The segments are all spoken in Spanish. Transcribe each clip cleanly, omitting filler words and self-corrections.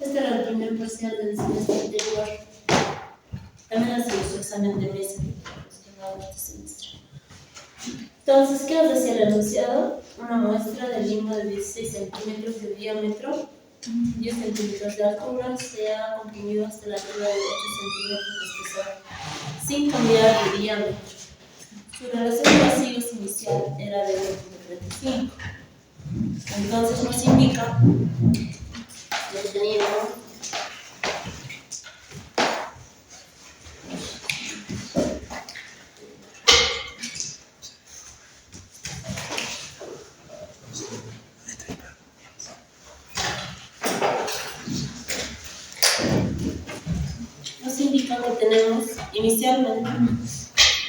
Este era el primer parcial del semestre anterior. También ha sido su examen de mesa que ha dado este semestre. Entonces, ¿qué os decía el enunciado? Una muestra de lima de 16 centímetros de diámetro, 10 centímetros de altura, se ha comprimido hasta la altura de 8 centímetros de espesor, sin cambiar de diámetro. Su relación de vacíos inicial era de 1.35. Entonces nos indica que teníamos que tenemos inicialmente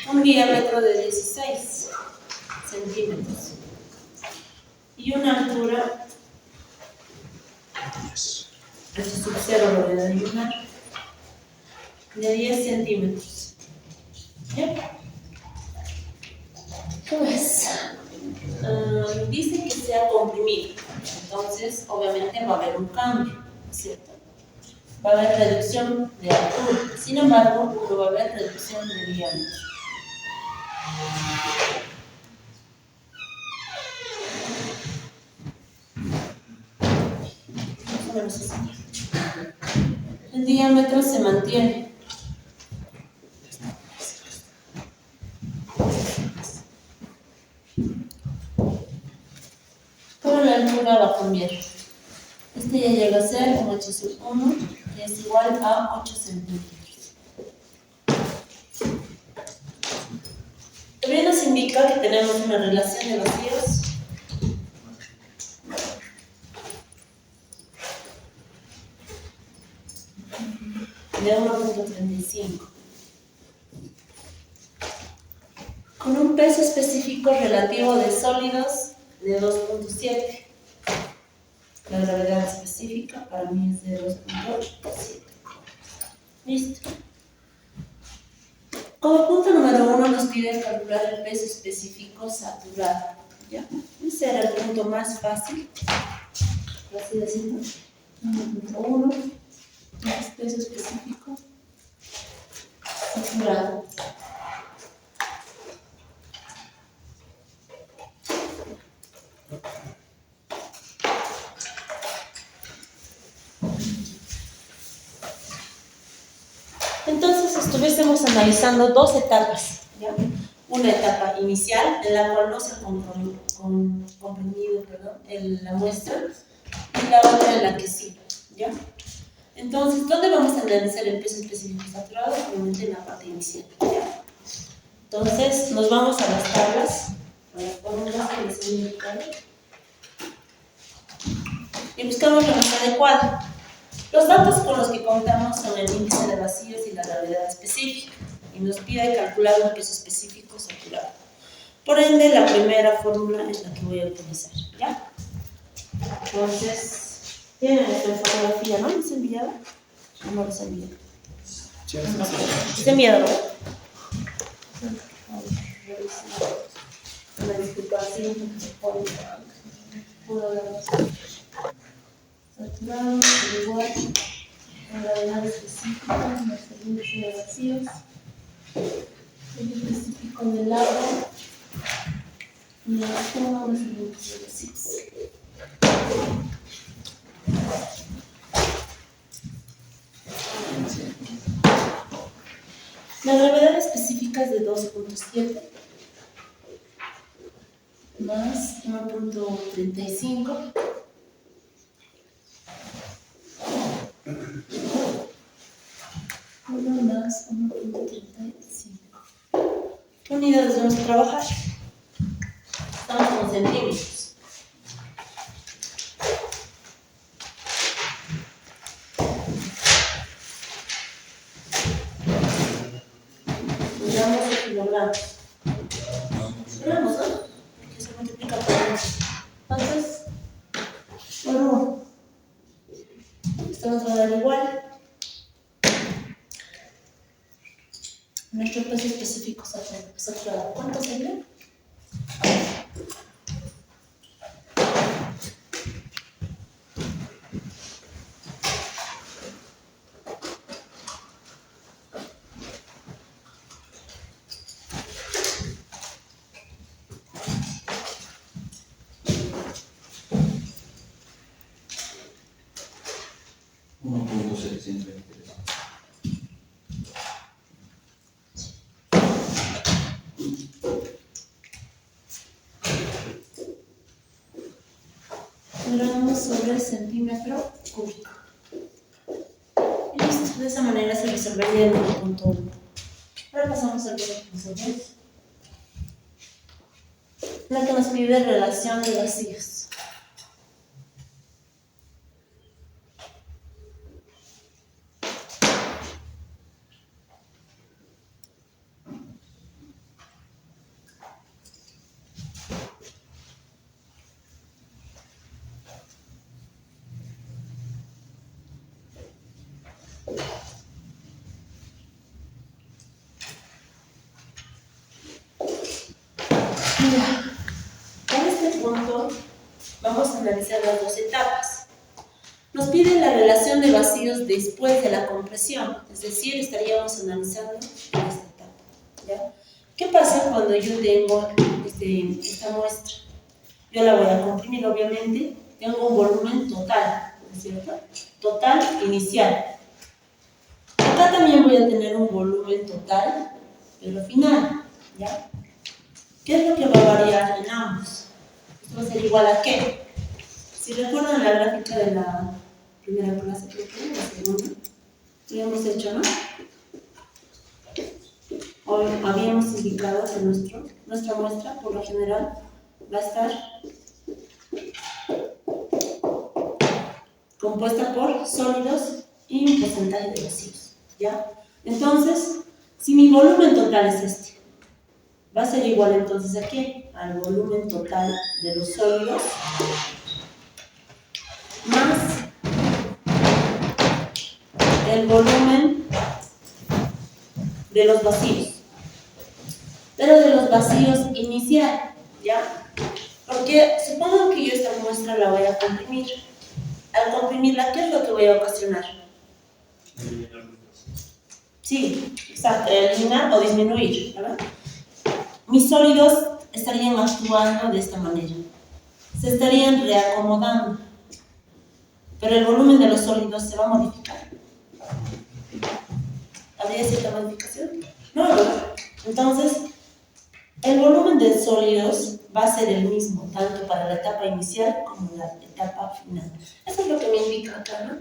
un diámetro de 16 centímetros y una altura, esto sub 0 lo voy a adivinar, de 10 centímetros. ¿Ya? Pues dice que se ha comprimido, entonces obviamente va a haber un cambio, ¿cierto? Va a haber reducción de altura, sin embargo, no va a haber reducción de diámetro. Más o menos así. El diámetro se mantiene. Pero la altura va a cambiar. Este ya llega a ser un h sub 1, que es igual a 8 centímetros. También nos indica que tenemos una relación de vacíos de 1.35 con un peso específico relativo de sólidos de 2.7. La gravedad específica para mí es de 2.7. Listo. Como punto número 1 nos pide calcular el peso específico saturado. ¿Ya? Ese era el punto más fácil, por así decirlo. Punto 1, peso específico saturado. Entonces estuviésemos analizando dos etapas, ¿ya? Una etapa inicial en la cual no se ha comprimido la muestra y la otra en la que sí, ¿ya? Entonces, ¿dónde vamos a analizar el peso específico saturado? Obviamente en la parte inicial, ¿ya? Entonces, nos vamos a las tablas, a las fórmulas que les he indicado y buscamos la más adecuada. Los datos con los que contamos son el índice de vacíos y la gravedad específica, y nos pide calcular un peso específico saturado. Por ende, la primera fórmula es la que voy a utilizar, ¿ya? Entonces, tienen esta fotografía, ¿no? ¿Les he enviado? No les he enviado. Sí, ¿les he enviado, no? Una disculpa, así, uno de los saturado, igual, la gravedad específica, nuestro índice de vacíos, el específico del agua, y la suma es el índice de vacíos. La gravedad específica es de 2.7 más 1.35 más 1.35. ¿Qué unidades vamos a trabajar? Estamos con centímetros. Miramos en kilogramos. Kilogramos, ¿no? Que se multiplica por 1. Entonces, bueno, esto nos va a dar igual. Nuestro peso específico saturado. ¿Cuánto sería? 1.723. Gramos sobre centímetro cúbico. Y listo, de esa manera se resolvería el 1.1. Ahora pasamos al 1.2, la que nos pide relación de vacíos. En este punto vamos a analizar las dos etapas. Nos pide la relación de vacíos después de la compresión, es decir, estaríamos analizando esta etapa, ¿ya? ¿Qué pasa cuando yo tengo esta muestra? Yo la voy a comprimir, obviamente, tengo un volumen total, ¿no es cierto? Total inicial. Acá también voy a tener un volumen total, pero final, ¿ya? ¿Qué es lo que va a variar en ambos? Esto va a ser igual a ¿qué? Si recuerdan la gráfica de la primera clase, creo que la segunda, lo hemos hecho, ¿no? Hoy habíamos indicado que nuestra muestra, por lo general, va a estar compuesta por sólidos y un porcentaje de vacíos, ¿ya? Entonces, si mi volumen total es este, va a ser igual entonces ¿a qué? Al volumen total de los sólidos más el volumen de los vacíos, pero de los vacíos inicial, ¿ya? Porque supongo que yo esta muestra la voy a comprimir. Al comprimirla, ¿qué es lo que voy a ocasionar? Sí, exacto, eliminar o disminuir, ¿verdad? Mis sólidos estarían actuando de esta manera. Se estarían reacomodando, pero el volumen de los sólidos se va a modificar. ¿Habría cierta modificación? No, ¿verdad? Entonces, el volumen de sólidos va a ser el mismo, tanto para la etapa inicial como la etapa final. Eso es lo que me indica acá, ¿no?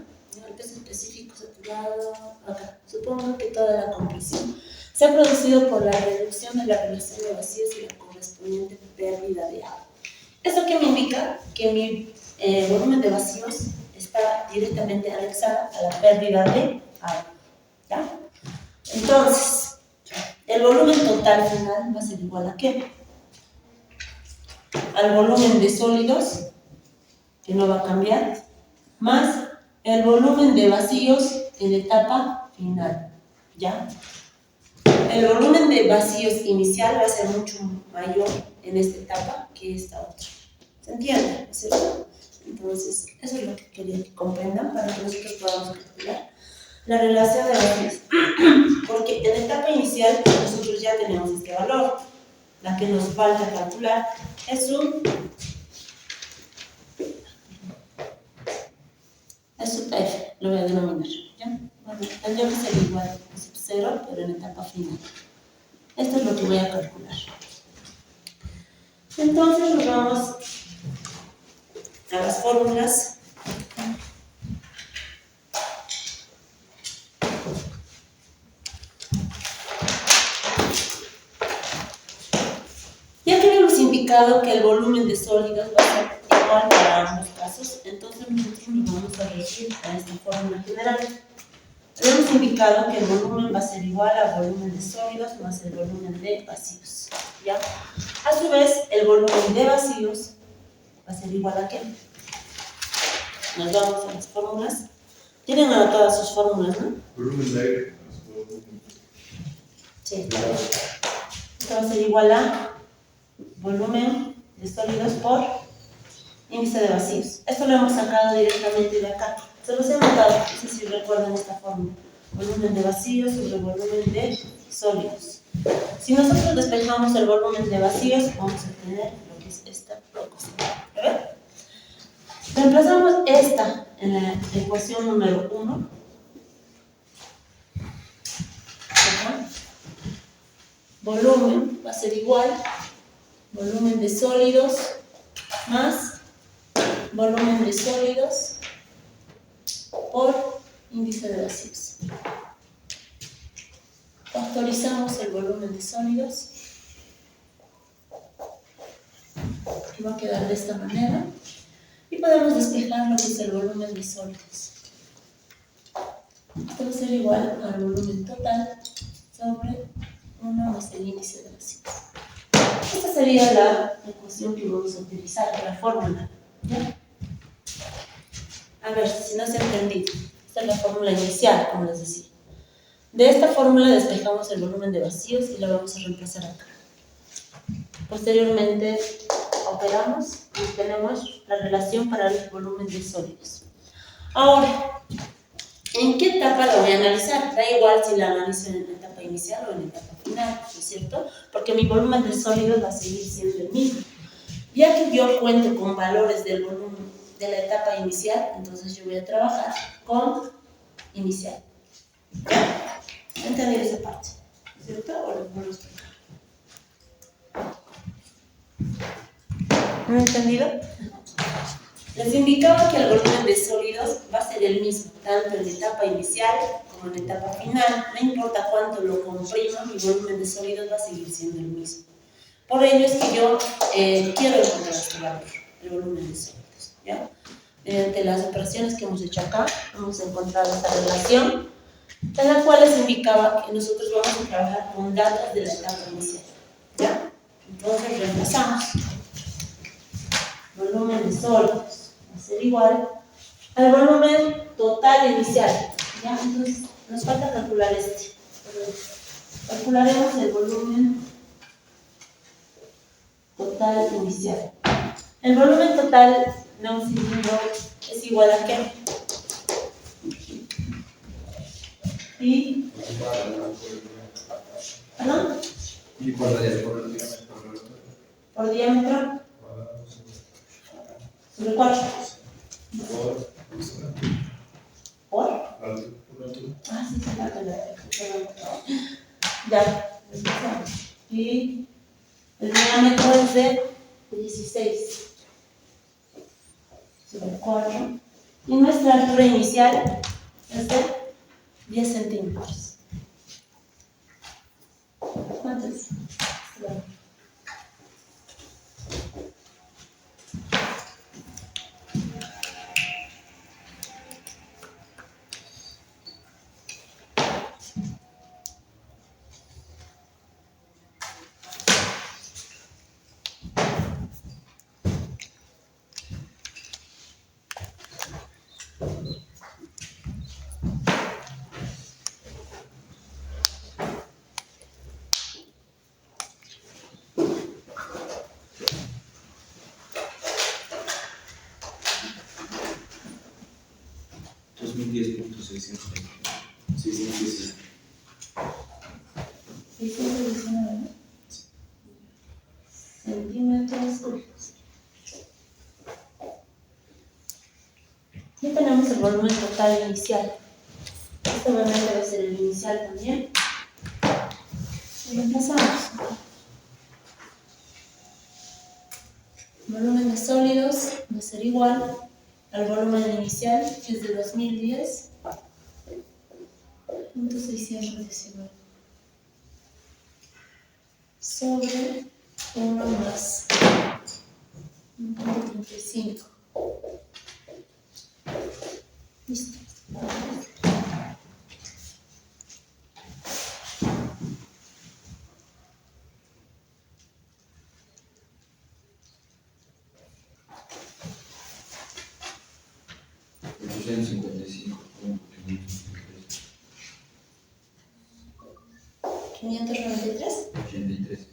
El peso específico saturado, acá. Supongo que toda la compresión se ha producido por la reducción de la relación de vacíos y la correspondiente pérdida de agua. ¿Eso qué me indica? Que mi volumen de vacíos está directamente anexado a la pérdida de agua, ¿ya? Entonces, el volumen total final va a ser igual a ¿qué? Al volumen de sólidos, que no va a cambiar, más el volumen de vacíos en la etapa final, ¿ya? El volumen de vacíos inicial va a ser mucho mayor en esta etapa que esta otra. ¿Se entiende? ¿No es cierto? Entonces, eso es lo que quería que comprendan para que nosotros podamos calcular la relación de vacíos. Porque en la etapa inicial nosotros ya tenemos este valor. La que nos falta calcular es su F, lo voy a denominar, ¿ya? Bueno, tendría que ser igual a 0, pero en etapa final. Esto es lo que voy a calcular. Entonces nos vamos a las fórmulas. Ya que habíamos indicado que el volumen de sólidos va a ser igual para ambos casos, entonces nosotros nos vamos a dirigir a esta fórmula general. Hemos indicado que el volumen va a ser igual al volumen de sólidos más el volumen de vacíos, ¿ya? A su vez, el volumen de vacíos va a ser igual a ¿qué? Nos vamos a las fórmulas. Tienen anotadas sus fórmulas, ¿no? Volumen de aire. Sí. Esto va a ser igual a volumen de sólidos por índice de vacíos. Esto lo hemos sacado directamente de acá. Se los he notado, no sé si recuerdan esta fórmula. Volumen de vacíos sobre volumen de sólidos. Si nosotros despejamos el volumen de vacíos, vamos a tener lo que es esta proporción. ¿A ver? Reemplazamos esta en la ecuación número 1. Volumen va a ser igual, volumen de sólidos más volumen de sólidos por índice de vacíos. Factorizamos el volumen de sólidos y va a quedar de esta manera. Y podemos despejar lo que es el volumen de sólidos. Esto va a ser igual al volumen total sobre 1 más el índice de vacíos. Esta sería la ecuación que vamos a utilizar, la fórmula. ¿Ya? A ver, si no se ha entendido. Esta es la fórmula inicial, como les decía. De esta fórmula despejamos el volumen de vacíos y la vamos a reemplazar acá. Posteriormente operamos y tenemos la relación para el volumen de sólidos. Ahora, ¿en qué etapa la voy a analizar? Da igual si la analizo en la etapa inicial o en la etapa final, ¿no es cierto? Porque mi volumen de sólidos va a seguir siendo el mismo. Ya que yo cuento con valores del volumen de la etapa inicial, entonces yo voy a trabajar con inicial. ¿Entendí esa parte? ¿Cierto? ¿O lo puedo explicar? ¿No he entendido? Les indicaba que el volumen de sólidos va a ser el mismo, tanto en la etapa inicial como en la etapa final. No importa cuánto lo comprima, mi volumen de sólidos va a seguir siendo el mismo. Por ello es que yo quiero encontrar este valor, el volumen de sólidos. ¿Ya? Mediante las operaciones que hemos hecho acá, hemos encontrado esta relación, en la cual les indicaba que nosotros vamos a trabajar con datos de la etapa inicial. ¿Ya? Entonces reemplazamos volumen de sólidos va a ser igual al volumen total inicial. ¿Ya? Entonces nos falta calcular este. Calcularemos el volumen total inicial. El volumen total de un cilindro es igual a ¿qué? Y ¿perdón? ¿Y por diámetro? Por diámetro sobre 4. ¿Por? Ah, sí, se la ya. Y el diámetro es de 16 sobre 4. Y nuestra altura inicial es de 10 centímetros. ¿Cuánto es? Centímetros cúbicos. Ya tenemos el volumen total inicial. Esto obviamente debe ser el inicial también. Y reemplazamos. El volumen de sólidos va a ser igual al volumen inicial, que es de 2010, .619 sobre 1 más 1.35. Listo. ¿593? 83.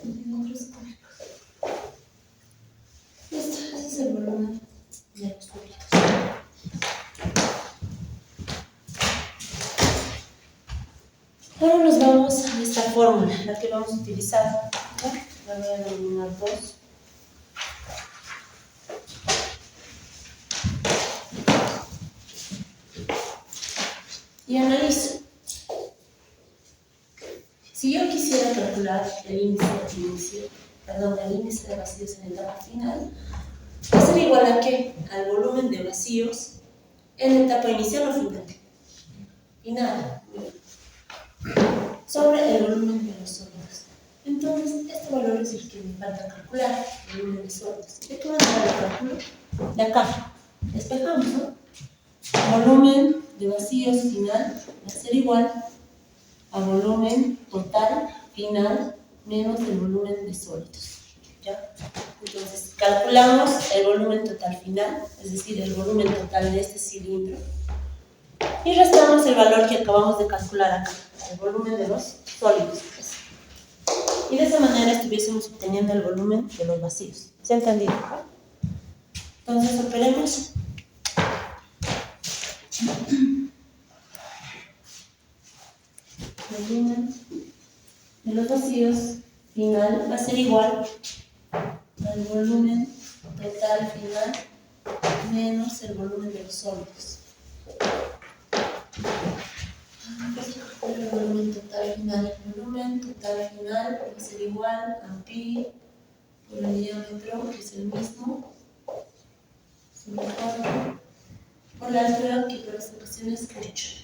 Centímetros cúbicos. Listo, ese es el volumen de los cúbicos. Ahora nos vamos a esta fórmula, la que vamos a utilizar. ¿No? La voy a denominar 2. y analizo. Si yo quisiera calcular el índice de vacíos en la etapa final, va a ser igual a ¿qué? Al volumen de vacíos en la etapa inicial o final. Final. Sobre el volumen de los sólidos. Entonces, este valor es el que me falta calcular, el volumen de sólidos. ¿De qué manera lo calculo? De acá. Despejamos, ¿no? Volumen de vacíos final va a ser igual a volumen total final menos el volumen de sólidos. ¿Ya? Entonces, calculamos el volumen total final, es decir, el volumen total de este cilindro, y restamos el valor que acabamos de calcular acá, el volumen de los sólidos. Pues. Y de esa manera estuviésemos obteniendo el volumen de los vacíos. ¿Se ha entendido? Entonces, operemos. Volumen de los vacíos final va a ser igual al volumen total final menos el volumen de los sólidos. El volumen total final va a ser igual a pi por el diámetro, que es el mismo, sobre 4 por la altura, que por esta ocasión es 8.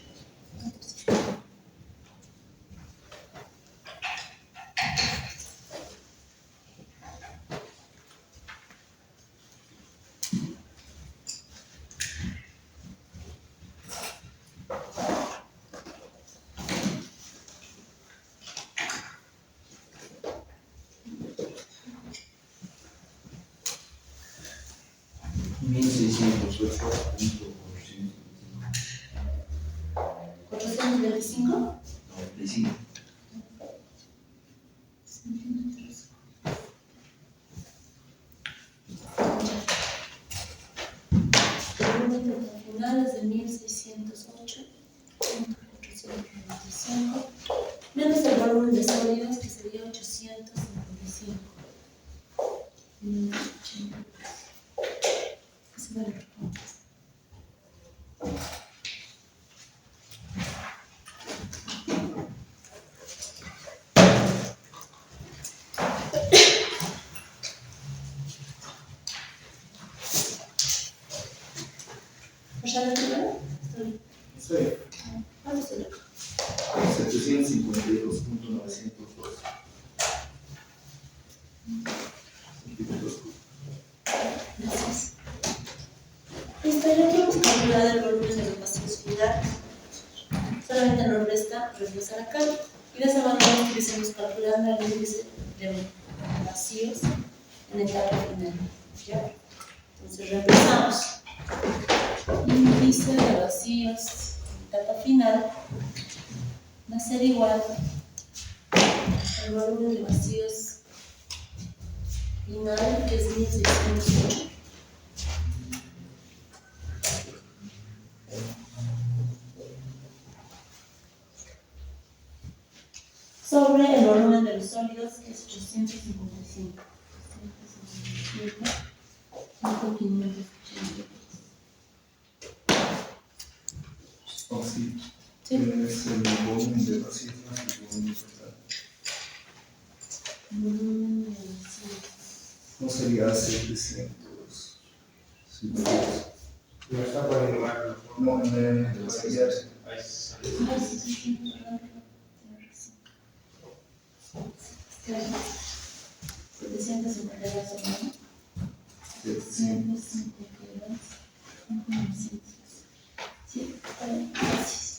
¿425? 95. Centímetros. El volumen total final es de 1608.495 menos el volumen de sólidos, que sería 855. Ese valor. ¿Ya lo tengo? Sí. ¿Cuánto se lo? 752.902. Gracias. Listo, ya que hemos calculado el volumen de los vacíos finales, solamente nos resta reemplazar acá. Y de esa manera estuviésemos calculando el índice de vacíos en la etapa final. ¿Ya? Entonces reemplazamos. Índice de vacíos en etapa final va a ser igual al volumen de vacíos final, que es 1608. Sobre el volumen de los sólidos, que es 855. 583. Así. Sí. Es el volumen de vacíos más el volumen total. Volumen de vacíos. No sería 700. No está por igual. No, en el vacío. Ay, sí, sí, perdón. Tienes razón. 752, ¿no? 752. Sí, está bien. Gracias.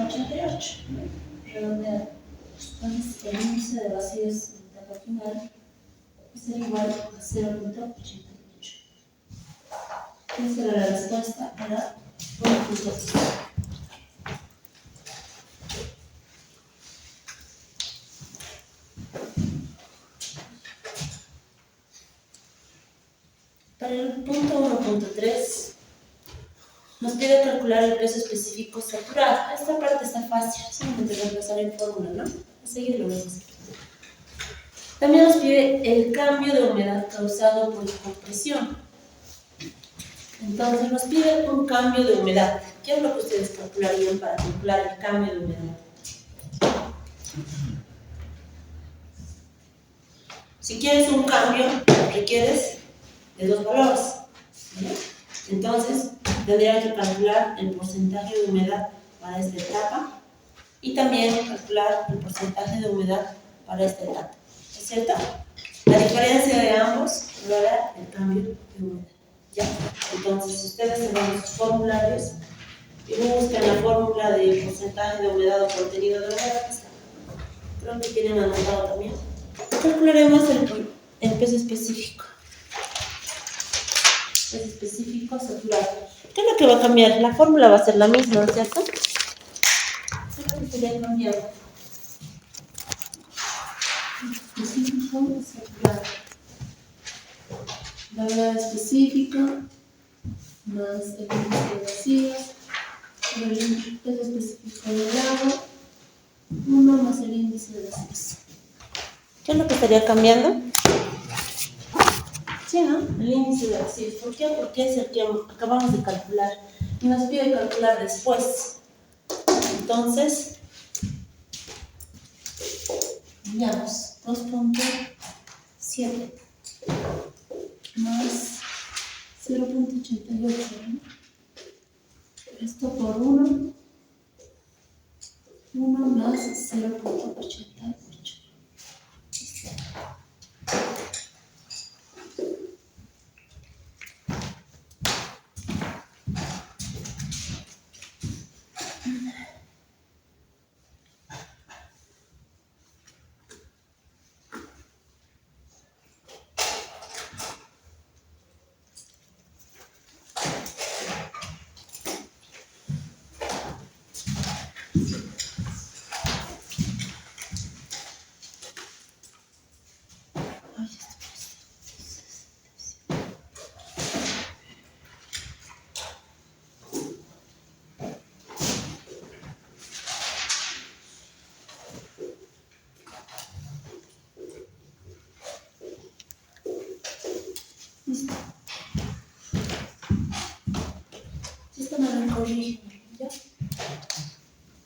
1,88, ¿no? Redondeado. Entonces el índice de vacíos en la etapa final va a ser igual a 0,88. Esa era la respuesta a la 1,2. Para el punto 1.3 nos pide calcular el peso específico saturado. Esta parte está fácil, solamente reemplazar en fórmula, ¿no? A seguir lo vamos a hacer. También nos pide el cambio de humedad causado por compresión. Entonces nos pide un cambio de humedad. ¿Qué es lo que ustedes calcularían para calcular el cambio de humedad? Si quieres un cambio, requieres de dos valores, ¿sí? Entonces tendría que calcular el porcentaje de humedad para esta etapa y también calcular el porcentaje de humedad para esta etapa, ¿es cierto? La diferencia de ambos lo hará el cambio de humedad, ¿ya? Entonces ustedes tendrán sus formularios y buscan la fórmula de porcentaje de humedad o contenido de humedad. Creo que tienen anotado también. Calcularemos el peso específico. Peso específico saturado. ¿Qué es lo que va a cambiar? La fórmula va a ser la misma, ¿no es cierto? ¿Qué es lo que sería cambiado? Específico saturado. La verdad específica más el índice de vacíos, el peso específico del agua, 1 más el índice de vacíos. ¿Qué es lo que estaría cambiando? Sí, ¿no? El índice de vacíos. ¿Por qué? Porque es el que acabamos de calcular y nos pide calcular después. Entonces, veamos, 2.7 más 0.88, ¿no? Esto por 1 más 0.88. Listo. Esto me lo corrige, ¿ya?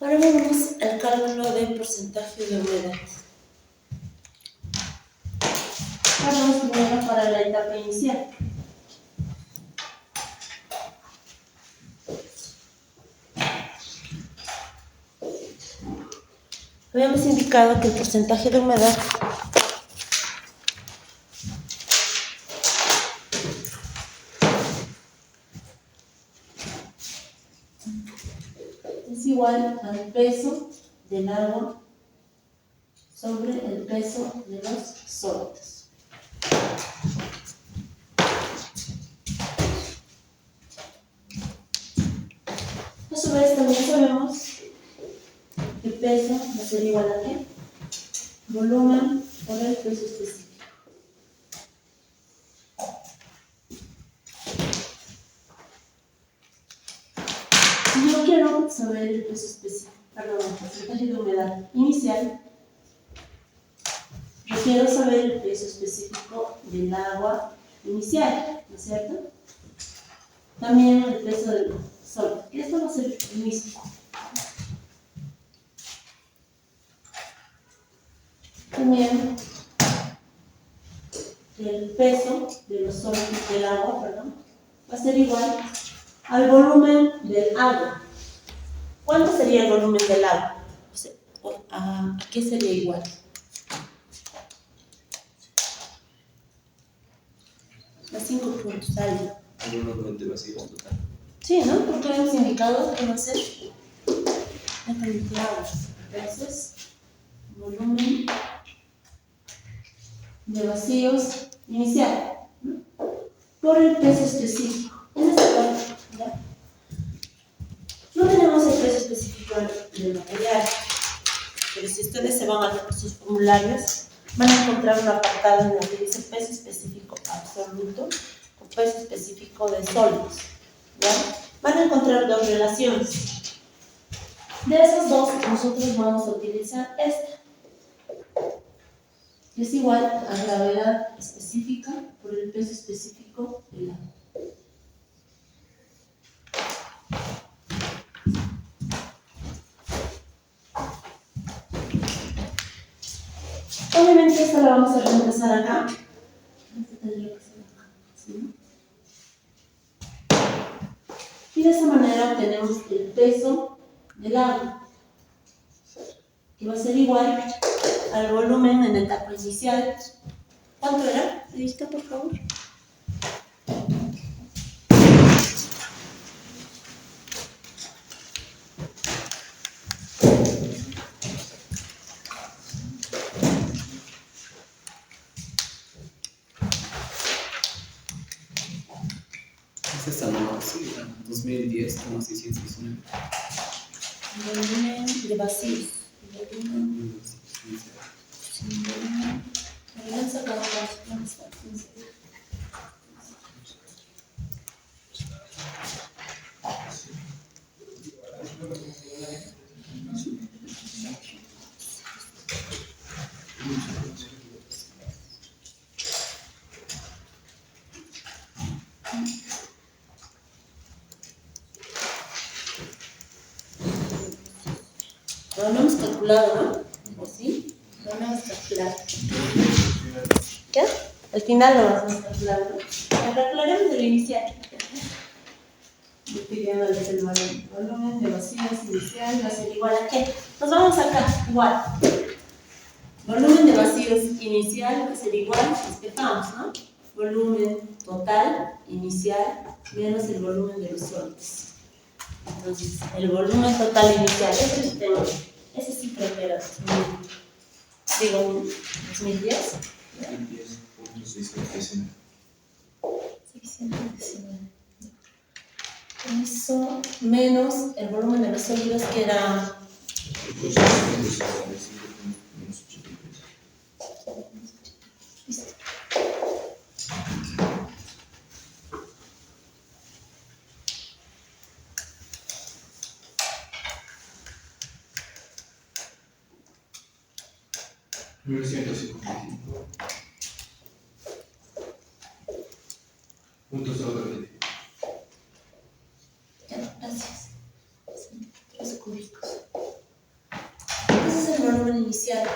Ahora vamos al cálculo del porcentaje de humedad. Ahora vamos primero para la etapa inicial. Habíamos indicado que el porcentaje de humedad es igual al peso del agua sobre el peso de los sólidos. A su vez también sabemos que peso va a ser igual a ¿qué? Volumen por el peso específico. Si yo quiero saber el peso específico, perdón, el porcentaje de humedad inicial, requiero saber el peso específico del agua inicial, ¿no es cierto? También el peso del sólido. Esto va a ser el mismo. También el peso de los sólidos del agua, perdón, va a ser igual al volumen del agua. ¿Cuánto sería el volumen del agua? ¿A qué sería igual? A 5 puntos, algo. El volumen de vacíos total. Sí, ¿no? Porque hemos indicado que va a ser Entonces, volumen de vacíos inicial, ¿no? Por el peso específico. En este caso, ¿ya? No tenemos el peso específico del material, pero si ustedes se van a sus formularios, van a encontrar un apartado en el que dice peso específico absoluto o peso específico de sólidos, ¿ya? Van a encontrar dos relaciones. De esas dos, nosotros vamos a utilizar esta, que es igual a gravedad específica por el peso específico del agua. Obviamente esta la vamos a reemplazar acá. Esta tendría que ser acá, ¿sí? Y de esa manera obtenemos el peso del agua, que va a ser igual al volumen en etapa inicial. ¿Cuánto era? ¿Lista, por favor? Es esta no, sí, 2010, como 619. Volumen de vacíos. Volumen. Volumen sacado ¿dónde está? Lo hemos calculado, ¿no? ¿O sí? Lo hemos calculado. ¿Qué? Al final lo vamos a calcular, ¿no? Lo calcularemos del inicial. Estoy pidiéndoles el volumen de vacíos inicial va a ser igual a ¿qué? Nos vamos acá, igual. Volumen de vacíos inicial va a ser igual, respetamos, ¿no? Volumen total inicial menos el volumen de los sólidos. Entonces, el volumen total inicial, ese sí creo que era 2010. 10.619. 619. Eso menos el volumen de los sólidos que era 955. Puntos sobre. Gracias. Centímetros cúbicos. Ese es el volumen inicial.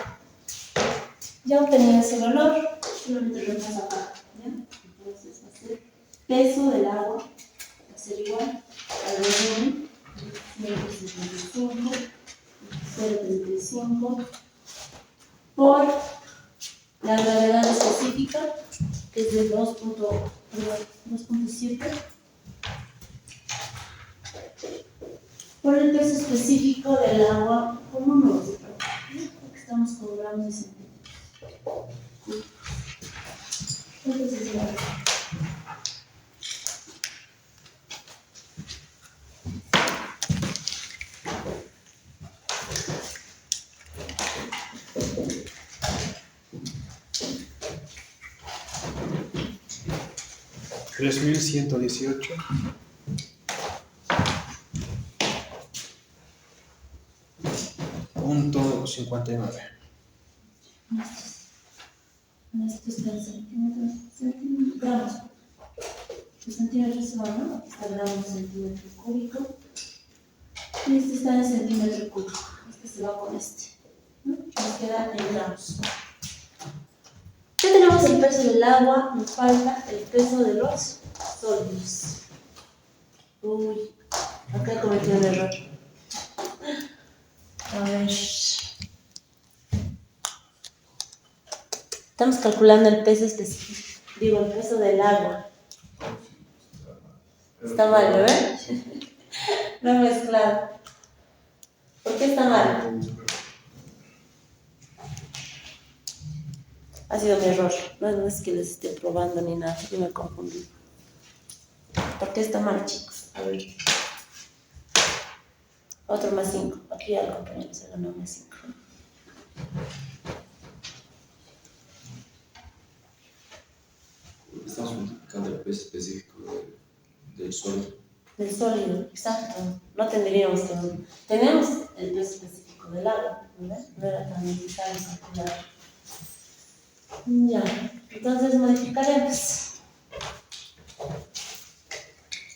Ya obtenía ese valor, solamente lo paso acá. ¿Ya? Entonces va a ser peso del agua, va a ser igual al volumen 0.35 por la gravedad específica, que es de 2.7, por el peso específico del agua, ¿cómo nos? Porque estamos con gramos de centímetros. Entonces, ya. $3,118. .59. Esto está en centímetros, gramos. Los centímetros se van, ¿no? Está gramos centímetro cúbico. Y este está en centímetro cúbico. Este se va con este, ¿no? Nos queda en gramos. Ya tenemos el peso del agua, nos falta el peso de los sólidos. Uy, acá cometí un error. A ver. Estamos calculando el peso específico. Digo, el peso del agua. Está mal, ¿verdad? No he mezclado. Porque qué está mal? Ha sido mi error. No es que les esté probando ni nada. Yo me confundí. ¿Por qué está mal, chicos? A ver. Otro más 5. Aquí al compañero se ganó más 5. Estamos multiplicando el peso específico del sólido. Del sólido, exacto. No tendríamos que... Tenemos el peso específico del agua, ¿verdad? No era tan necesario calcular. Ya, entonces modificaremos.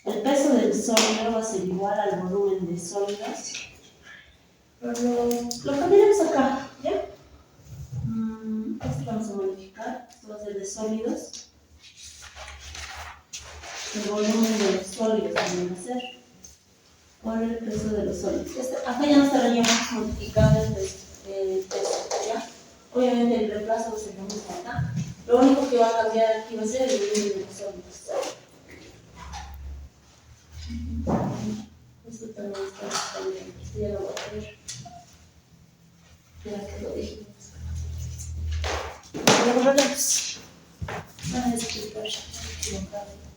El peso del sólido va a ser igual al volumen de sólidos. Lo cambiaremos acá, ¿ya? Esto vamos a modificar. Esto va a ser de sólidos. El volumen de los sólidos también va a ser por el peso de los sólidos. Acá ya no estaríamos modificando el peso, ¿ya? Obviamente el reemplazo va a ser lo mismo acá. Lo único que va a cambiar aquí va a ser el volumen de los sólidos. Esto también está bien. Esto ya lo voy a ver. Ya que lo dijimos. Lo borraremos. Van a explicar. Equivocado.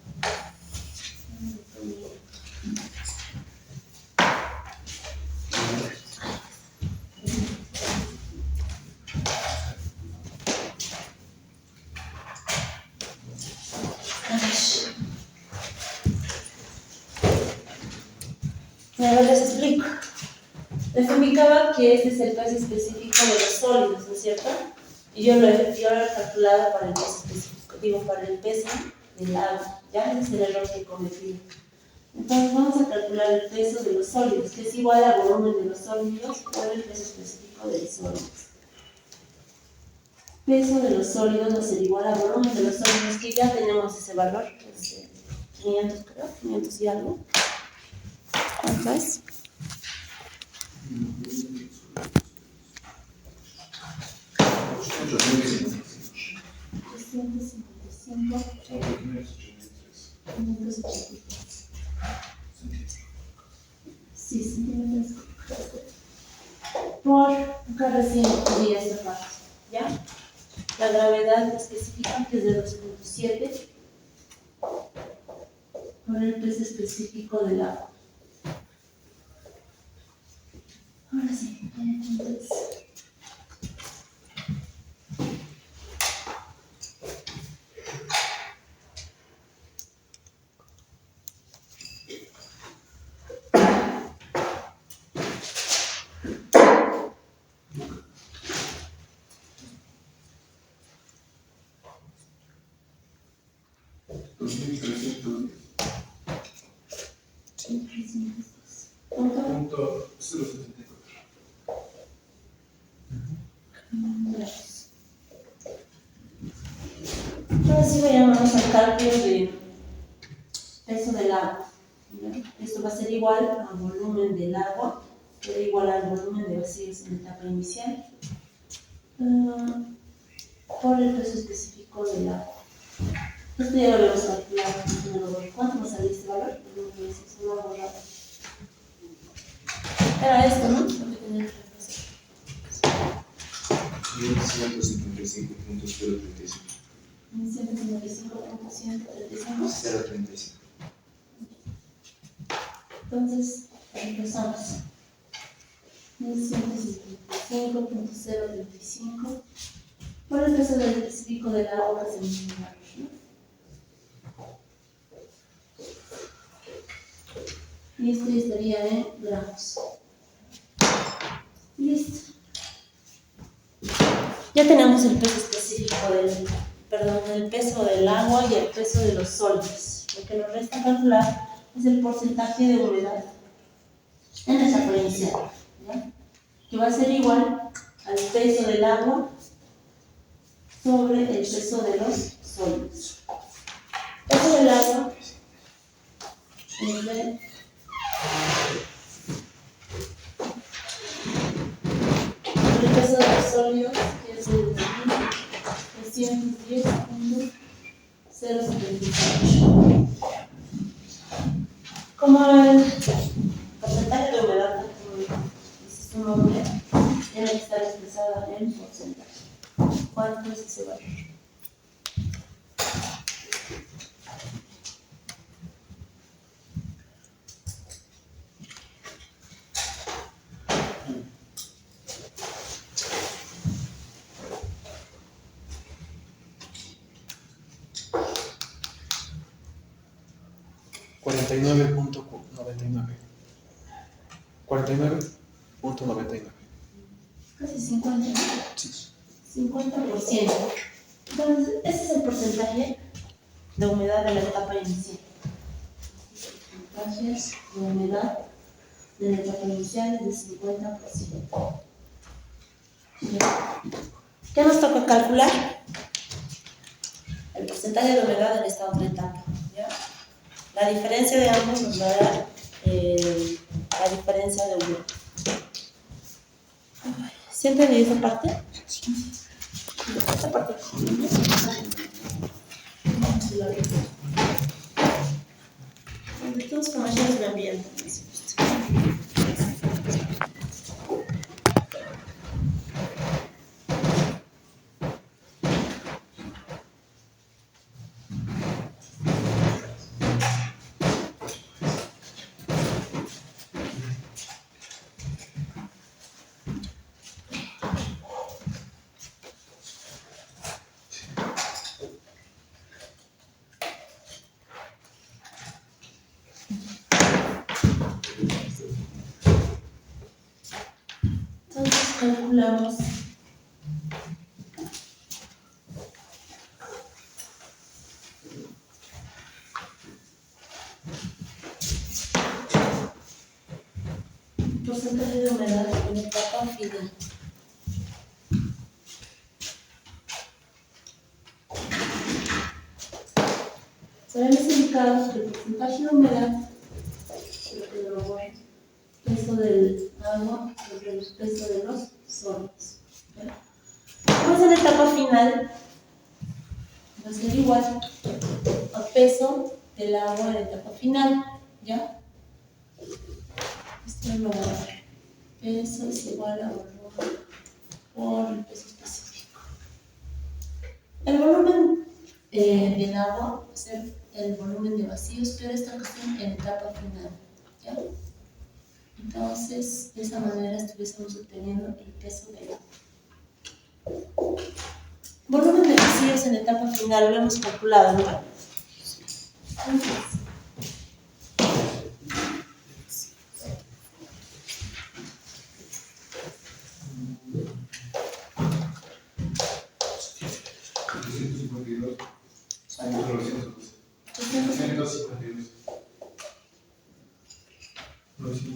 Ahora les explico. Les indicaba que este es el peso específico de los sólidos, ¿no es cierto? Y yo lo he calculado para el peso específico, digo, para el peso del agua. Ya ese es el error que cometí. Entonces vamos a calcular el peso de los sólidos, que es igual al volumen de los sólidos por el peso específico de los sólidos. Peso de los sólidos va a ser igual al volumen de los sólidos, que ya tenemos ese valor, es de 500, creo, 500 y algo. ¿Cuánto es? Sí, centímetros. Por acá recién vi esta parte, ¿ya? La gravedad específica, que es de 2.7, por el peso específico del agua. Ahora sí, entonces. Punto 0.74. Ahora sí vayamos al cálculo de peso del agua. Esto va a ser igual al volumen del agua, que es igual al volumen de vacíos en la etapa inicial, por el peso específico del agua. Esto ya lo habíamos calculado. ¿Cuánto me salió este valor? No lo he borrado. Era esto, ¿no? Lo que tenía que hacer. 155.035. 155.135. Entonces, empezamos. 1155.035 por el peso del específico del agua que se me va, ¿no? Y esto ya estaría en gramos. Listo. Ya tenemos el peso específico del peso del agua y el peso de los sólidos. Lo que nos resta calcular es el porcentaje de humedad en la etapa inicial, ¿ya? Que va a ser igual al peso del agua sobre el peso de los sólidos. El peso del agua sobre el peso de los sólidos, que es el 310.078. Como el porcentaje de humedad, como dices, tiene que estar expresada en porcentaje. ¿Cuánto es ese valor? $49.99. Casi 50, ¿no? Sí. 50%. Entonces, ese es el porcentaje de humedad de la etapa inicial. Porcentajes de humedad de la etapa inicial es de 50%. ¿Ya? ¿Qué nos toca calcular? El porcentaje de humedad de esta otra etapa. ¿Ya? La diferencia de ambos nos va a dar la diferencia de humedad. ¿Sí entendí esa parte? Esta parte. De todos como ya les envían. Entonces calculamos el porcentaje de humedad en la etapa final. Sabemos indicados que el porcentaje de humedad es el peso del agua sobre el peso de los sólidos. Pues en la etapa final va a ser igual al peso del agua en la etapa final, ¿ya? Esto es lo que peso es igual a volumen por el peso específico. El volumen del agua va a ser el volumen de vacíos, pero esta cuestión en etapa final, ¿ya? Entonces, de esa manera estuviésemos obteniendo el peso del agua. Volumen de vacíos en etapa final, lo hemos calculado, ¿no? Entonces,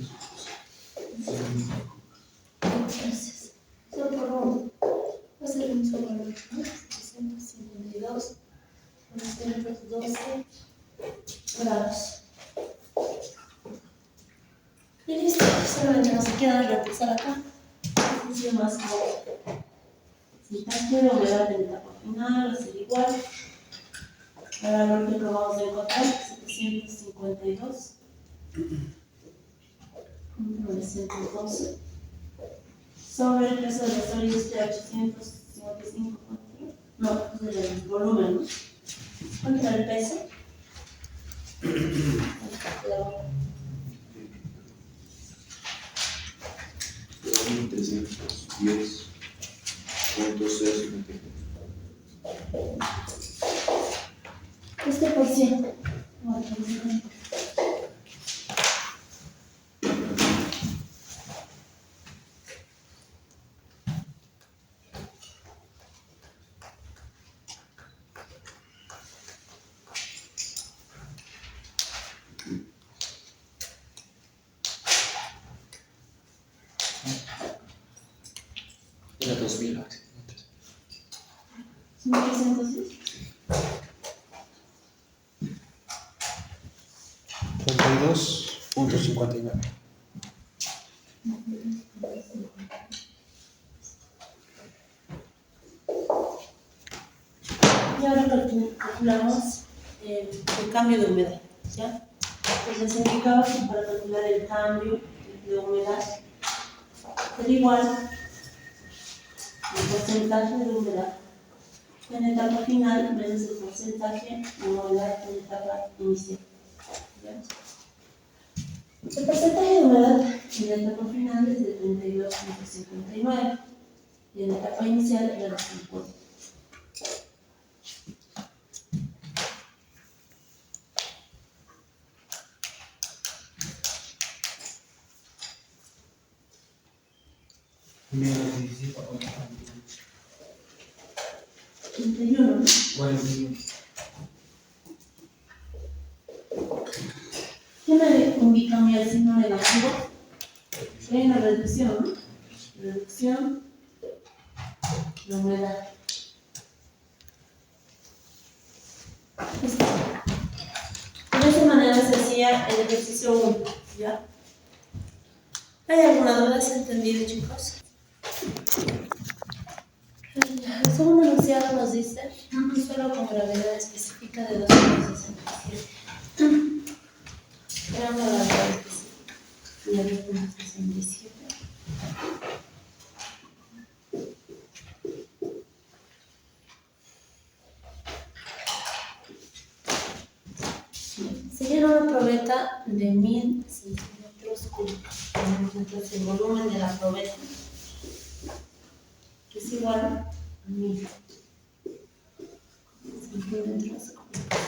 entonces, solo por uno, va a ser el mismo valor, ¿no? 752 por 12 grados. Y listo, solamente nos queda reemplazar acá. Así es más cómodo. Si el tanque de humedad en la etapa final va a ser igual al valor que acabamos de encontrar, 752.912 sobre el peso de los sólidos de 855. No, es el volumen, ¿no? ¿Cuánto era el peso? Este por ciento. Era 2000 antes. ¿Son 300? 32.59. Y ahora calculamos el cambio de humedad, ¿ya? Pues les indicaba que para calcular el cambio de humedad es igual el porcentaje de humedad en etapa final menos el porcentaje de humedad en etapa inicial. ¿Ves? El porcentaje de humedad en la etapa final es de 32.59 y en la etapa inicial es de 50. Menos 17 o 31. 41. ¿Qué me indica mi signo negativo? Hay una reducción, ¿no? Reducción de humedad. Listo. De esa manera se hacía el ejercicio 1, ¿ya? ¿Hay alguna duda? ¿Se ha entendido, chicos? El segundo enunciado nos dice un suelo con gravedad específica de 2.67. Gran gravedad específica de 2.67. Se llena una probeta de 1000 centímetros cúbicos. Entonces el volumen de la probeta es igual a 1000 centímetros cúbicos.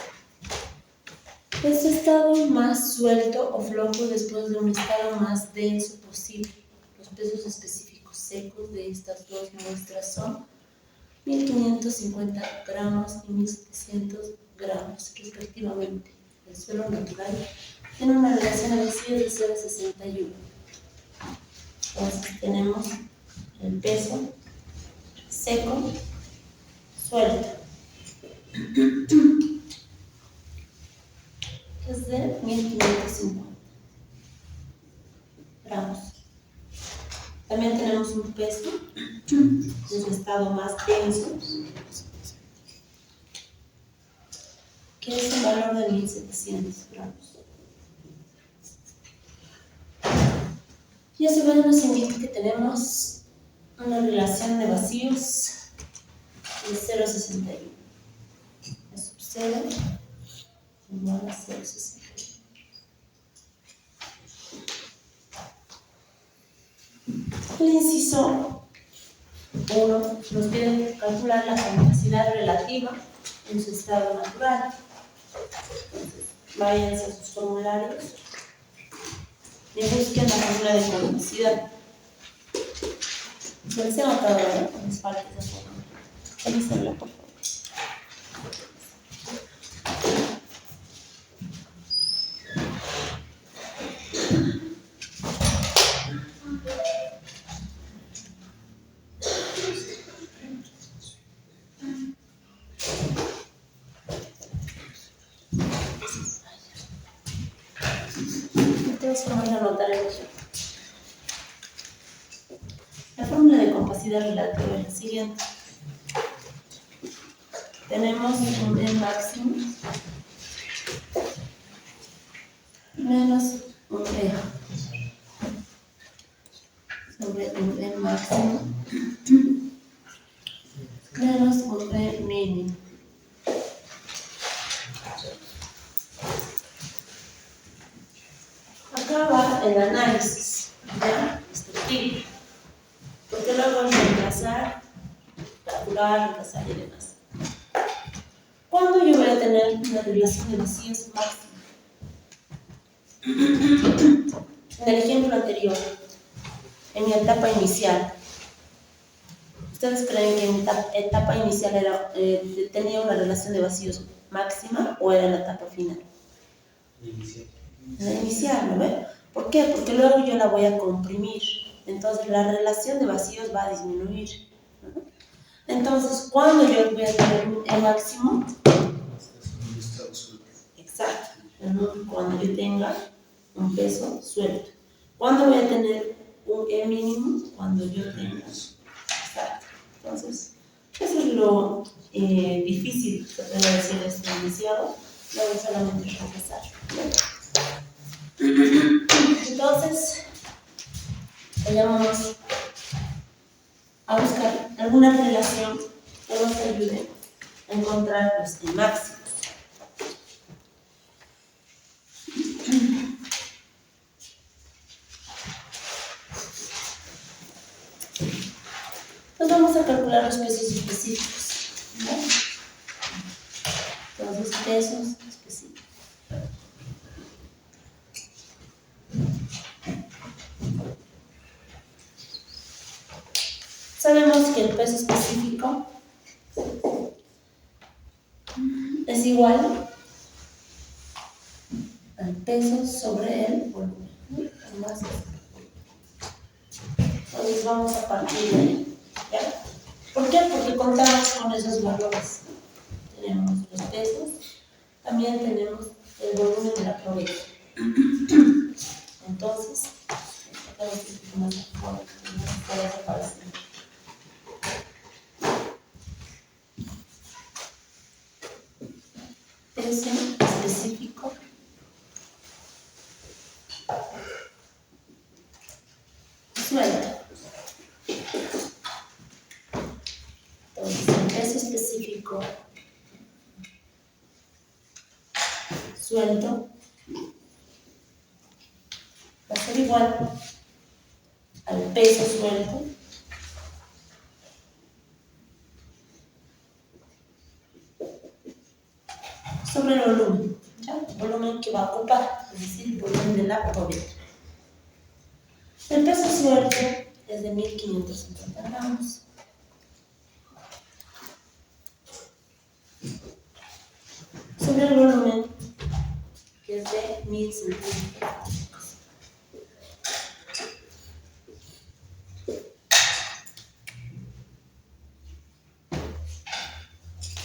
Es su estado más suelto o flojo después de un estado más denso posible. Los pesos específicos secos de estas dos muestras son 1550 gramos y 1700 gramos respectivamente. El suelo natural tiene una relación de vacíos de 0,61. Entonces tenemos el peso seco, suelto, que es de 1550 gramos. También tenemos un peso en su estado más denso, que es un valor de 1700 gramos. Y a su vez nos indica que tenemos una relación de vacíos de 0,61. Es sub 0 igual a 0,61. El inciso 1 nos pide calcular la capacidad relativa en su estado natural. Entonces, váyanse a sus formularios y busquen la fórmula de capacidad. Se les ha notado, ¿no? Les falta esa fórmula. Revísenla, por favor. Entonces, vamos a anotar el ejemplo. La fórmula de capacidad relativa es la siguiente. Tenemos un E máximo menos un E sobre un E máximo menos un E mínimo. Acá va el análisis, ¿ya? Instructivo. Porque luego vamos a reemplazar, calcular, reemplazar y demás. ¿Cuándo yo voy a tener una relación de vacíos máxima? En el ejemplo anterior, en mi etapa inicial. ¿Ustedes creen que en mi etapa inicial tenía una relación de vacíos máxima o era en la etapa final? En la inicial, ¿no ve? ¿Por qué? Porque luego yo la voy a comprimir. Entonces la relación de vacíos va a disminuir, ¿no? Entonces, ¿cuándo yo voy a tener un E máximo? Exacto. Cuando yo tenga un peso suelto. ¿Cuándo voy a tener un E mínimo? Cuando yo tenga. Exacto. Entonces, eso es lo difícil que puedo decir de este iniciado. Luego solamente es repasar, ¿no? Entonces, le llamamos a buscar alguna relación que nos ayude a encontrar los máximos. Entonces vamos a calcular los pesos específicos, ¿no? Entonces, pesos específicos. Sabemos que el peso específico es igual al peso sobre el volumen. Entonces vamos a partir de ahí, ¿ya? ¿Por qué? Porque contamos con esos valores. Tenemos los pesos, también tenemos el volumen de la probeta. Entonces, peso específico suelto. Entonces, el peso específico suelto va a ser igual al peso suelto sobre el volumen, ¿ya? El volumen que va a ocupar, es decir, el volumen de la probeta. El peso suelto es de 1550 gramos. Sobre el volumen, que es de 1000 centímetros.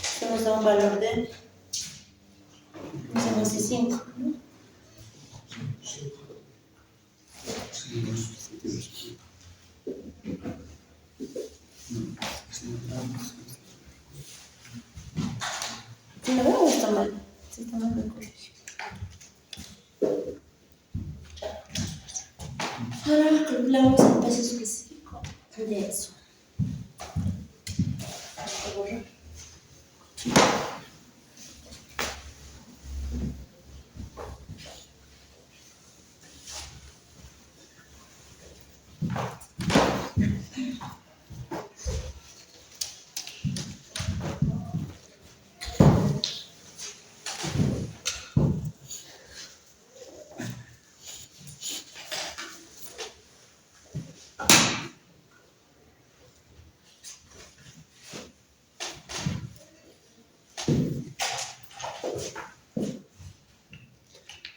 Esto nos da un valor de 5, ¿no? ¿Sí lo veo o está mal? Sí, está mal el colegio. Ahora calculamos el peso específico de eso.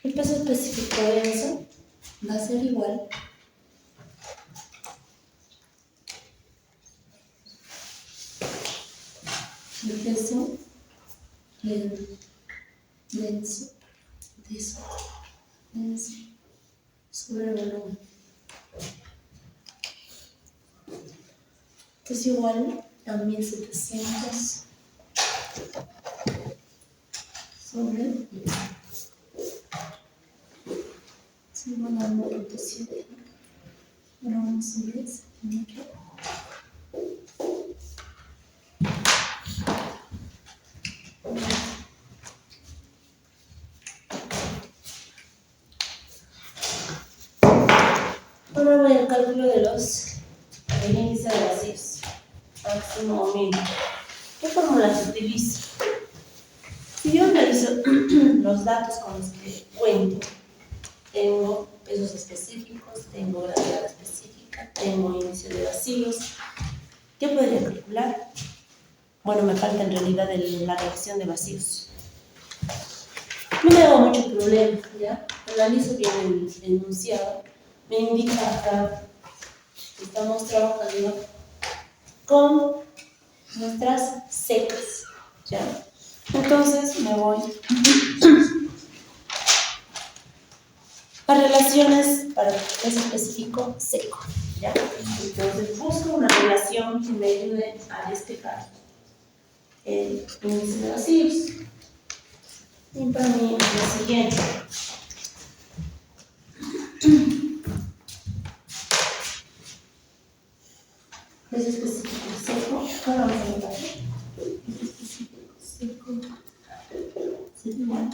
El peso específico de eso va a ser igual al peso denso sobre el volumen. Esto es igual a 1700 sobre 1.7 gramos sobre centímetro. Ahora voy al cálculo del índice de vacíos, máximo o mínimo. ¿Qué fórmula se utiliza? Si yo analizo los datos con los que cuento, tengo pesos específicos, tengo gravedad específica, tengo índice de vacíos, ¿qué podría calcular? Bueno, me falta en realidad la reacción de vacíos. No me hago mucho problema, ¿ya? Analizo bien el enunciado. Me indica acá que estamos trabajando con nuestras secas, ¿ya? Entonces me voy a relaciones para peso específico seco, ¿ya? Entonces busco una relación que me ayude a despejar el índice de vacíos. Y para mí es lo siguiente. Peso específico seco. Ahora vamos a anotar. Peso específico seco. Sería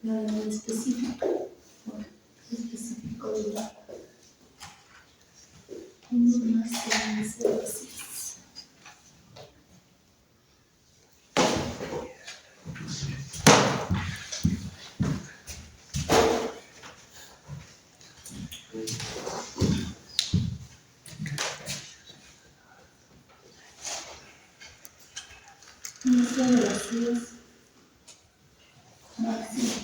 el específico. Específico de la 1 más 0,06. Inicio de las 10 máximo.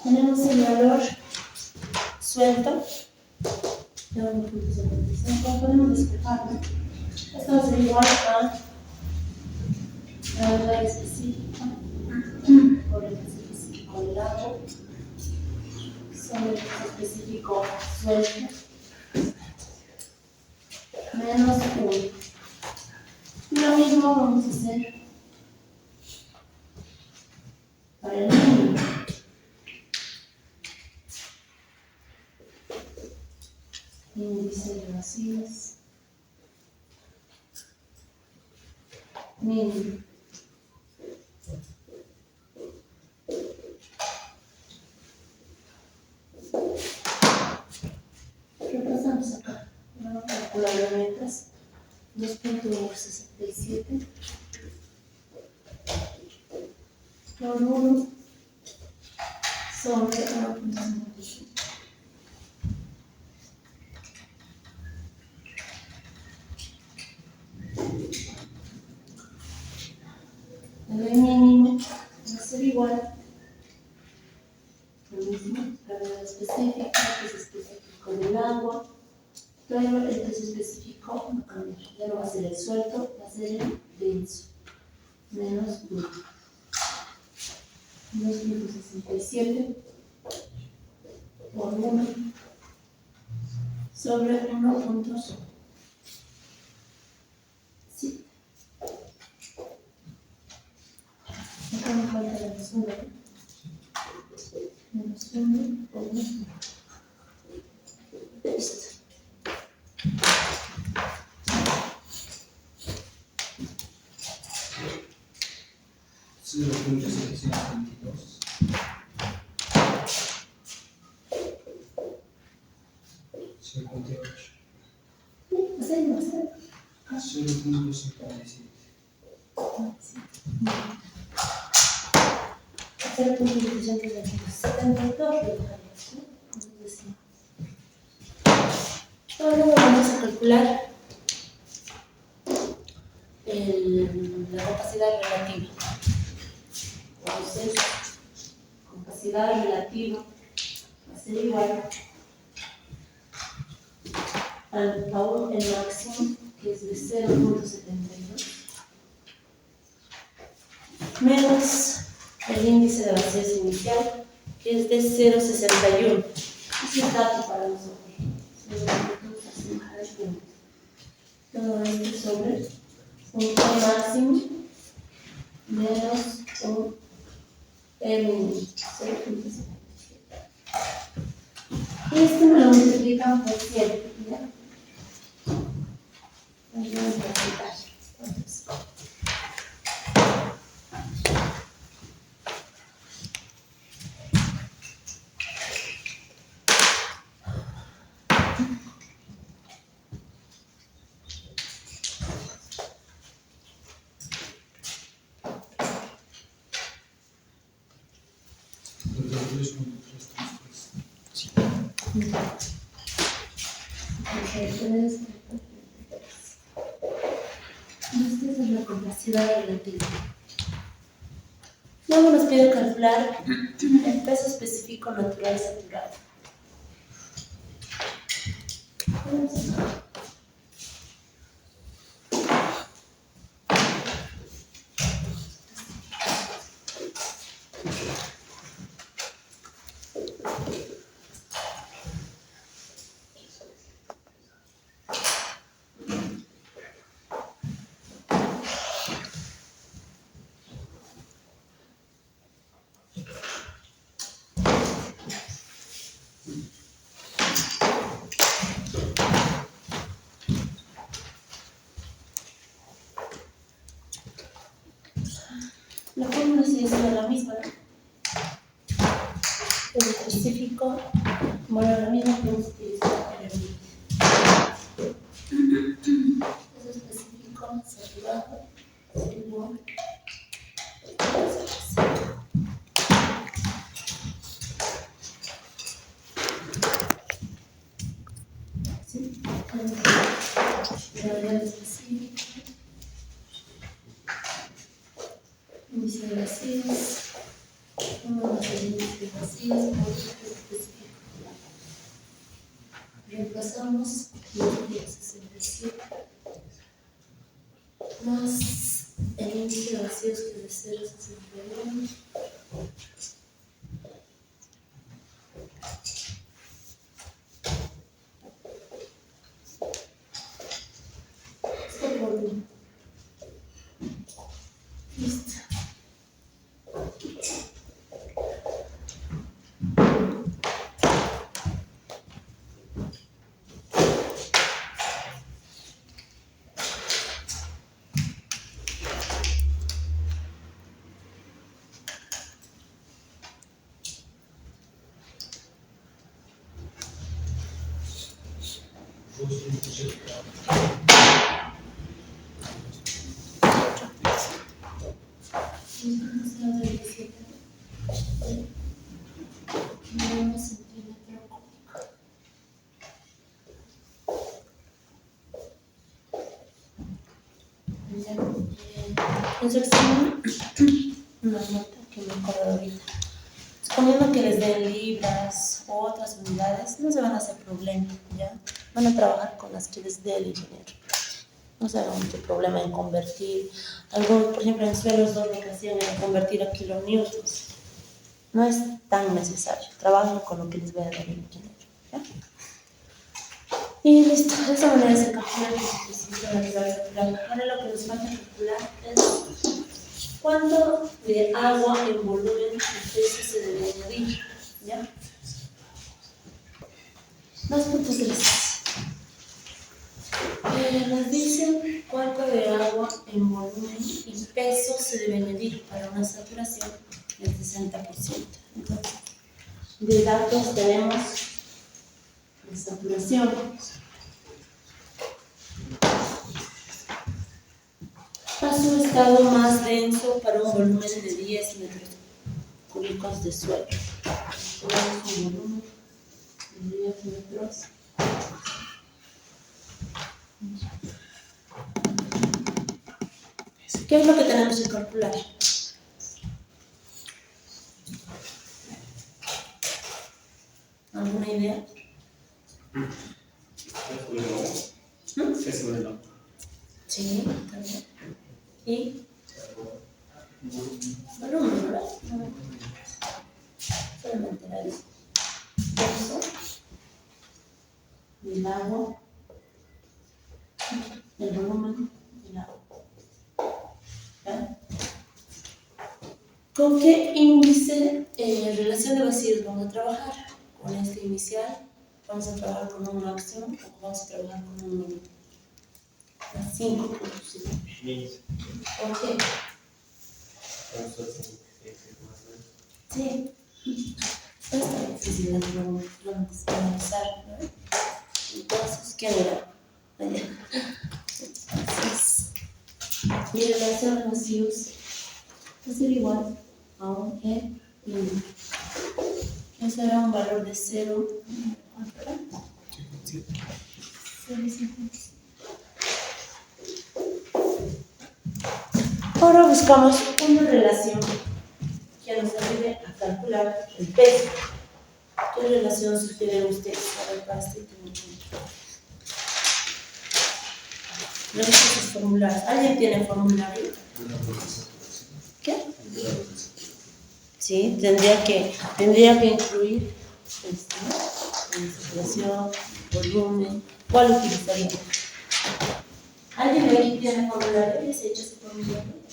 Tenemos el valor suelto de 1.75. Podemos despejarlo. Esto va a ser igual a la valor específica por el peso específico del agua sobre el peso específico suelto menos 1. Y lo mismo vamos a hacer para el mínimo. Índice de vacíos mínimo. Repasamos acá. Vamos a calcular mientras 2.67 por 1 sobre 1.55. El mínimo va a ser igual lo mismo, la verdad específica, el peso específico del agua, pero el peso específico va a cambiar. Ya no va a ser el suelto, va a ser el denso, menos 1. 2.67 por 1 sobre 1.7. Acá me falta la mesura. Menos 1 por 1. Listo. Cero punto 722. Así no sé. 0.57. 0.872. Ahora vamos a calcular la capacidad relativa. Entonces, capacidad relativa va a ser igual al valor el máximo, que es de 0.72, menos el índice de vacíos inicial, que es de 0.61. Es un dato para nosotros. 0.61. Todo esto sobre un P máximo menos un E mínimo, 0.7. Y esto me lo multiplican por 7, ¿ya? Voy a multiplicar. Entonces, esta es la capacidad relativa. Luego nos pide calcular el peso específico natural saturado. La fórmula sigue siendo la misma, ¿no? El específico, bueno, la misma que hemos utilizado en el límite. Es específico, saturado, es igual. ¿Sí? Gradual específico. Índice de vacíos. Uno de los índices de vacíos, otro específico. Reemplazamos 67 más el índice de vacíos que es de 0,61. Esto por uno. Listo. En su examen, una nota que me acuerdo ahorita. Suponiendo que les den libras u otras unidades, no se van a hacer problema, ¿ya? Van a trabajar con las que les dé el ingeniero. No se haga mucho problema en convertir. Por ejemplo, en suelos 2 lo que hacían era convertir a kilonewtons. No es tan necesario. Trabajan con lo que les vaya a dar el ingeniero, ¿ya? Y listo, de esa manera se calcula el coeficiente natural circular. Ahora lo que nos falta calcular es cuánto de agua en volumen y peso se debe añadir, ¿ya? 2.3. Nos dicen cuánto de agua en volumen y peso se debe añadir para una saturación del 60%. Entonces, de datos tenemos de saturación. A su estado más denso para un volumen de 10 metros cúbicos de suelo. Tenemos un volumen de 10 metros. ¿Qué es lo que tenemos que calcular? ¿Alguna idea? Es sobre el agua. Sí, también. ¿Y? Volumen, ¿verdad? Solamente era eso. Peso del agua, el volumen del agua. ¿Ya? ¿Con qué índice en relación de vacíos vamos a trabajar? Con este inicial, vamos a trabajar con un máximo o vamos a trabajar con un mínimo. Las 5 puntos. ¿Por qué? Sí. Está difícil de analizar, ¿no? Entonces, ¿qué era? Allá. Entonces, mi relación de vacíos va a ser igual a un E mínimo. Eso será un valor de 0. ¿Cuánto era? 0,57. Ahora buscamos una relación que nos ayude a calcular el peso. ¿Qué relación sugieren ustedes? A ver, para este último punto. Revisen sus formularios. ¿Alguien tiene formulario? ¿Qué? Sí, tendría que incluir Este, ¿no? Saturación, volumen. ¿Cuál utilizaría? ¿Alguien de aquí tiene formulario? ¿Ya se ha hecho ese formulario?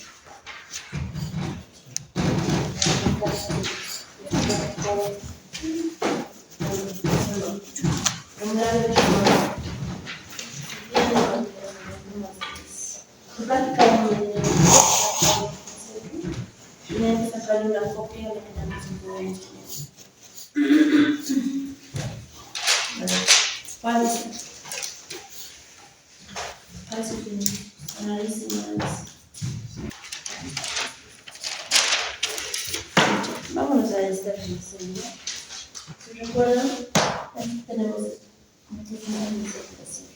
Tienen que sacarle una copia de que también se puede. ¿Cuál es? ¿Cuál es su opinión? Análisis. Vámonos a esta revisión, ¿no? Si recuerdan, aquí tenemos muchísimas interpretaciones.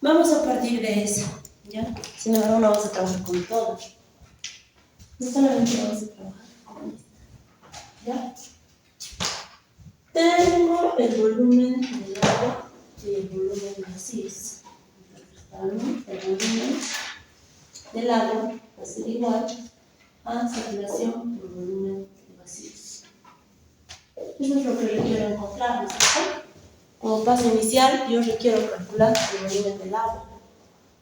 Vamos a partir de eso, ¿ya? Sin embargo, no vamos a trabajar con todo. No solamente vamos a trabajar con esto, ¿ya? Tengo el volumen del agua y el volumen de gases. El volumen del agua va a ser igual a saturación por volumen de gases. Eso es lo que requiero encontrar, ¿no es cierto? Como paso inicial, yo requiero calcular el volumen del agua.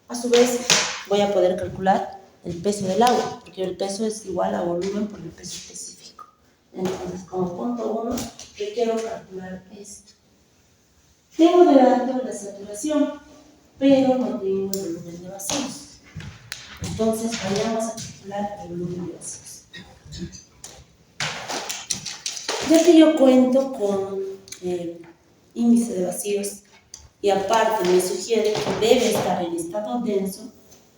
A su vez, voy a poder calcular el peso del agua, porque el peso es igual a volumen por el peso específico. Entonces, como punto 1, requiero calcular esto. Tengo de dato la saturación, pero no tengo el volumen de vacíos. Entonces, vayamos a calcular el volumen de vacíos. Ya que yo cuento con índice de vacíos y aparte me sugiere que debe estar en estado denso,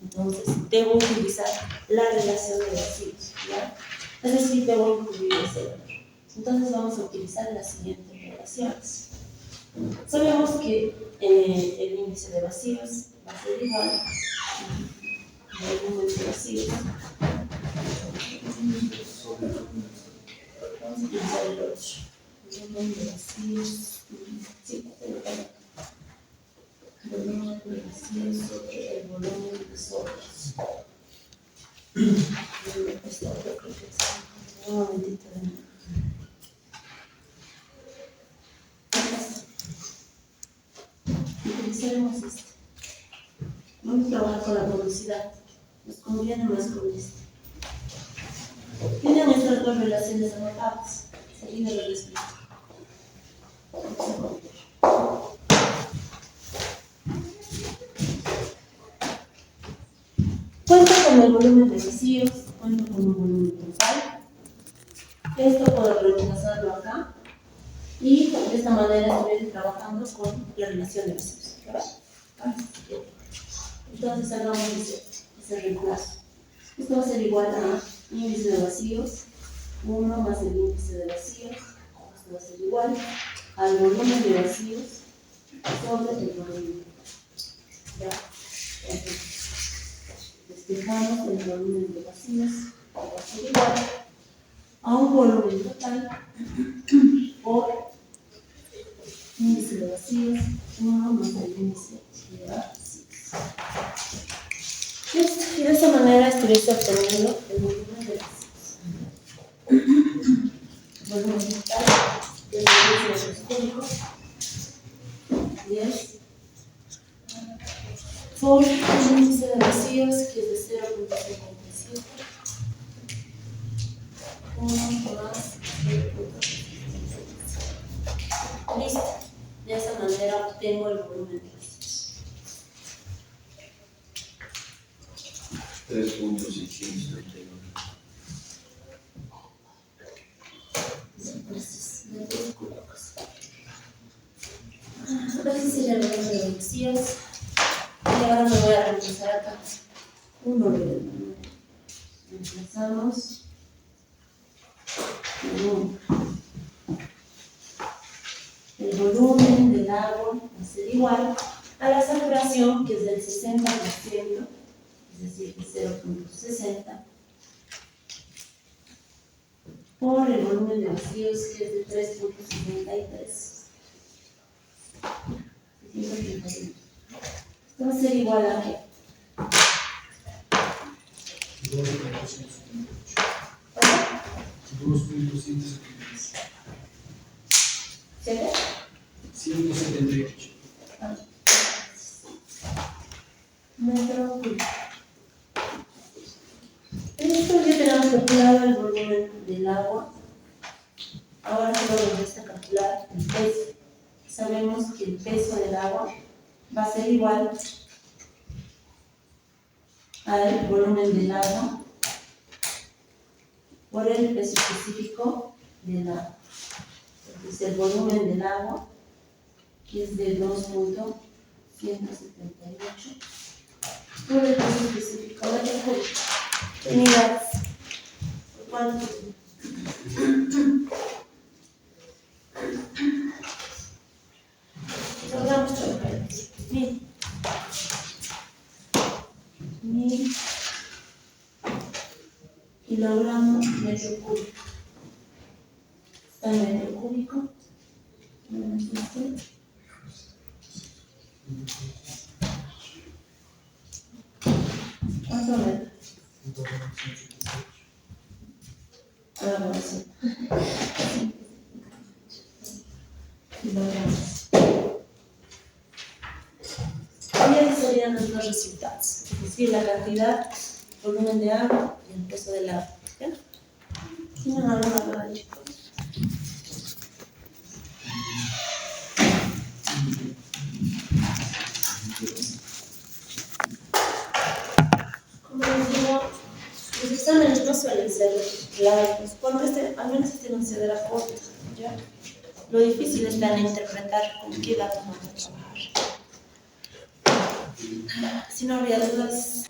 entonces debo utilizar la relación de vacíos, ¿ya? Es decir, debo incluir ese valor. Entonces vamos a utilizar las siguientes relaciones. Sabemos que el índice de vacíos va a ser igual al volumen de vacíos. Vamos a utilizar el 8. El volumen de vacíos. Sí, el volumen de vacíos sobre el volumen de sólidos. Esto creo que es un momentito de nuevo. Utilizaremos este. Vamos a trabajar con la velocidad. Nos conviene más con este. Tienen estas dos relaciones anotadas. Seguida lo explico. Cuento con el volumen de vacíos, cuento con un volumen total. Esto puedo reemplazarlo acá. Y de esta manera estoy trabajando con la relación de vacíos. Entonces hagamos ese reemplazo. Esto va a ser igual a índice de vacíos, 1 más el índice de vacíos. Esto va a ser igual al volumen de vacíos sobre el volumen. ¿Ya? Entonces, despejamos el volumen de vacíos, va a ser igual a un volumen total por índice de vacíos, 1 más el índice de vacíos. Listo, y de esa manera estuviese obteniendo el volumen de vacíos. Volumen total del índice cúbico 10 por el índice de vacíos, que es de 0.57. 1 más 0.57. Listo. De esa manera obtengo el volumen de vacíos. 3.631. Entonces sería el volumen de vacíos. Y ahora me voy a reemplazar acá. 1 reemplazamos. 1. El volumen del agua va a ser igual a la saturación, que es del 60%, 0.60 por el volumen de vacíos, que es de 3.73. Esto va a ser igual a ¿qué? 2.178. ¿7? 178. Metro cúbico. Esto ya tenemos calculado el volumen del agua. Ahora solo nos resta calcular el peso. Sabemos que el peso del agua va a ser igual al volumen del agua por el peso específico del agua. Entonces el volumen del agua, que es de 2.178, por el peso específico del agua. Unidades. ¿Cuánto? Logramos trabajar. 1000 kilogramos metro cúbico. Está en metro cúbico. ¿Cuánto metro? Ahora sí. Kilogramos. Ya serían los dos resultados, es decir, la cantidad, volumen de agua y el peso del agua. ¿Ya? ¿Tienen alguna duda, chicos? Como les digo, los exámenes no suelen ser largos, bueno, al menos este no se dará corto, ¿ya? Lo difícil está en interpretar con qué datos vamos a trabajar. Si no habría dudas.